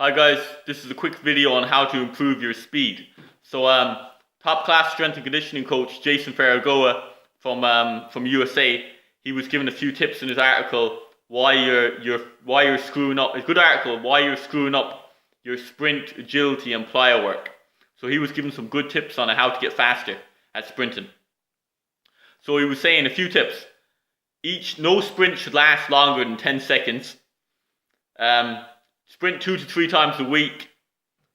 Hi guys, this is a quick video on how to improve your speed. So top class strength and conditioning coach Jason Ferrugia from USA, he was given a few tips in his article why you're screwing up. It's a good article, why you're screwing up your sprint, agility and plyo work. So he was given some good tips on how to get faster at sprinting. So he was saying a few tips. No sprint should last longer than 10 seconds. Sprint 2 to 3 times a week.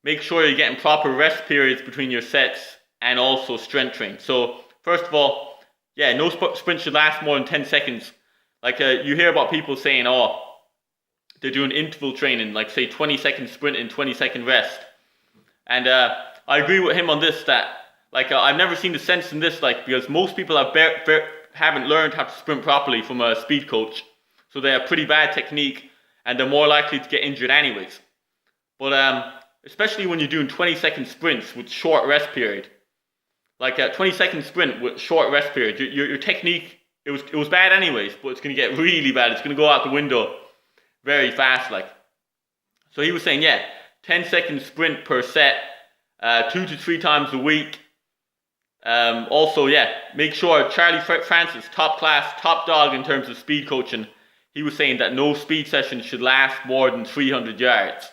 Make sure you're getting proper rest periods between your sets and also strength train. So first of all, no sprint should last more than 10 seconds. Like you hear about people saying, oh, they're doing interval training, like say 20-second sprint and 20-second rest. And I agree with him on this, that I've never seen the sense in this, because most people haven't learned how to sprint properly from a speed coach. So they have pretty bad technique and they're more likely to get injured anyways. But especially when you're doing 20-second sprints with short rest period. Like a 20-second sprint with short rest period, your technique, it was bad anyways, but it's going to get really bad. It's going to go out the window very fast. So he was saying, 10-second sprint per set, 2 to 3 times a week. Also, make sure Charlie Francis, top class, top dog in terms of speed coaching, he was saying that no speed session should last more than 300 yards.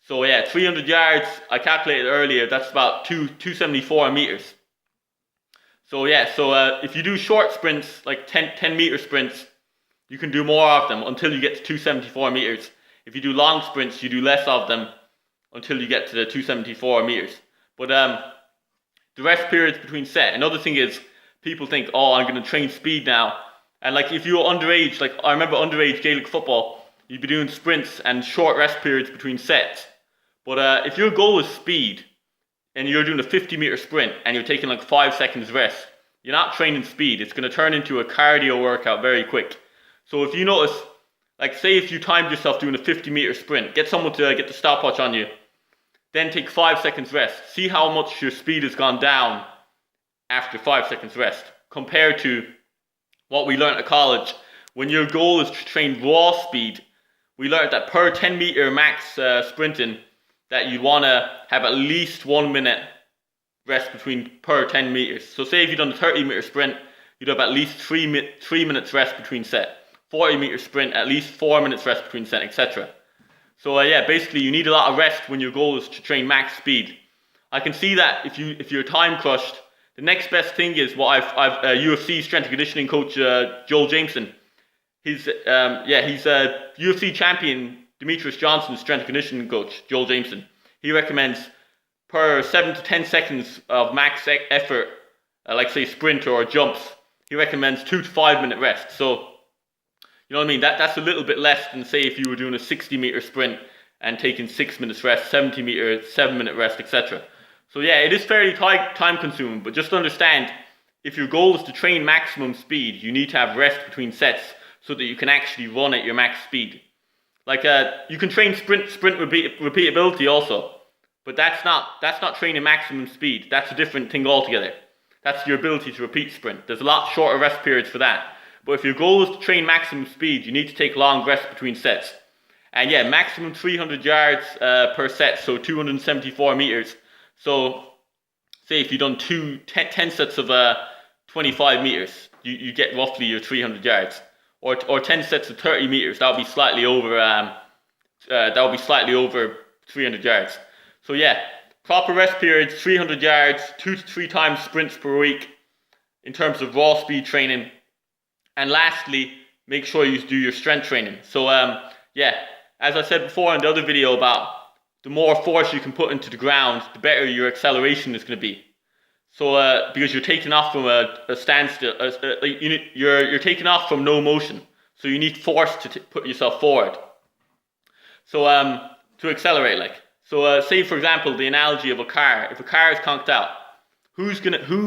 So 300 yards, I calculated earlier, that's about 274 meters. So if you do short sprints, like 10 meter sprints, you can do more of them until you get to 274 meters. If you do long sprints, you do less of them until you get to the 274 meters. But the rest periods between set. Another thing is, people think, oh, I'm going to train speed now. And if you're underage, I remember underage Gaelic football, you'd be doing sprints and short rest periods between sets. But if your goal is speed, and you're doing a 50-meter sprint, and you're taking 5 seconds rest, you're not training speed. It's going to turn into a cardio workout very quick. So if you notice, say if you timed yourself doing a 50-meter sprint, get someone to get the stopwatch on you, then take 5 seconds rest. See how much your speed has gone down after 5 seconds rest, compared to what we learned at college. When your goal is to train raw speed, we learned that per 10-meter max sprinting, that you want to have at least 1 minute rest per 10 meters. So say if you've done a 30-meter sprint, you'd have at least 3 minutes rest between set. 40-meter sprint, at least 4 minutes rest between set, etc. So basically you need a lot of rest when your goal is to train max speed. I can see that if you're time crushed, the next best thing is what I've UFC strength and conditioning coach Joel Jameson. He's UFC champion Demetrius Johnson's strength and conditioning coach Joel Jameson. He recommends per 7 to 10 seconds of max effort, like say sprint or jumps, he recommends 2 to 5 minute rest. So you know what I mean? That's a little bit less than say if you were doing a 60-meter sprint and taking 6 minutes rest, 70-meter, 7-minute rest, etc. So it is fairly time consuming, but just understand, if your goal is to train maximum speed, you need to have rest between sets so that you can actually run at your max speed. You can train sprint repeatability also, but that's not training maximum speed. That's a different thing altogether. That's your ability to repeat sprint. There's a lot shorter rest periods for that. But if your goal is to train maximum speed, you need to take long rests between sets. And maximum 300 yards per set, so 274 meters. So say if you've done 10 sets of 25 meters, you get roughly your 300 yards. Or 10 sets of 30 meters, that would be slightly over 300 yards. So proper rest periods, 300 yards, 2 to 3 times sprints per week in terms of raw speed training. And lastly, make sure you do your strength training. So as I said before in the other video, about the more force you can put into the ground, the better your acceleration is going to be. So because you're taking off from a standstill, you're taking off from no motion. So you need force to put yourself forward. So to accelerate, So say for example the analogy of a car. If a car is conked out, who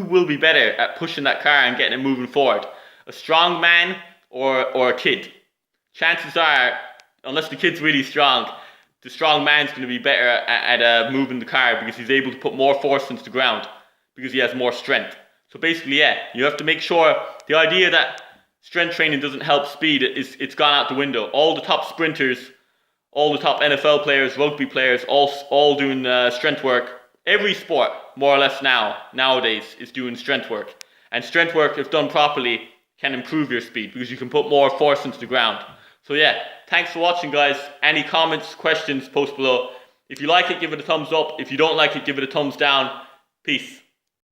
will be better at pushing that car and getting it moving forward? A strong man or a kid? Chances are, unless the kid's really strong, the strong man's going to be better at moving the car because he's able to put more force into the ground because he has more strength. So basically, you have to make sure the idea that strength training doesn't help speed, it's gone out the window. All the top sprinters all the top NFL players, rugby players, all doing strength work. Every sport, more or less nowadays, is doing strength work. And strength work, if done properly, can improve your speed because you can put more force into the ground. So yeah, thanks for watching, guys. Any comments, questions, post below. If you like it, give it a thumbs up. If you don't like it, give it a thumbs down. Peace.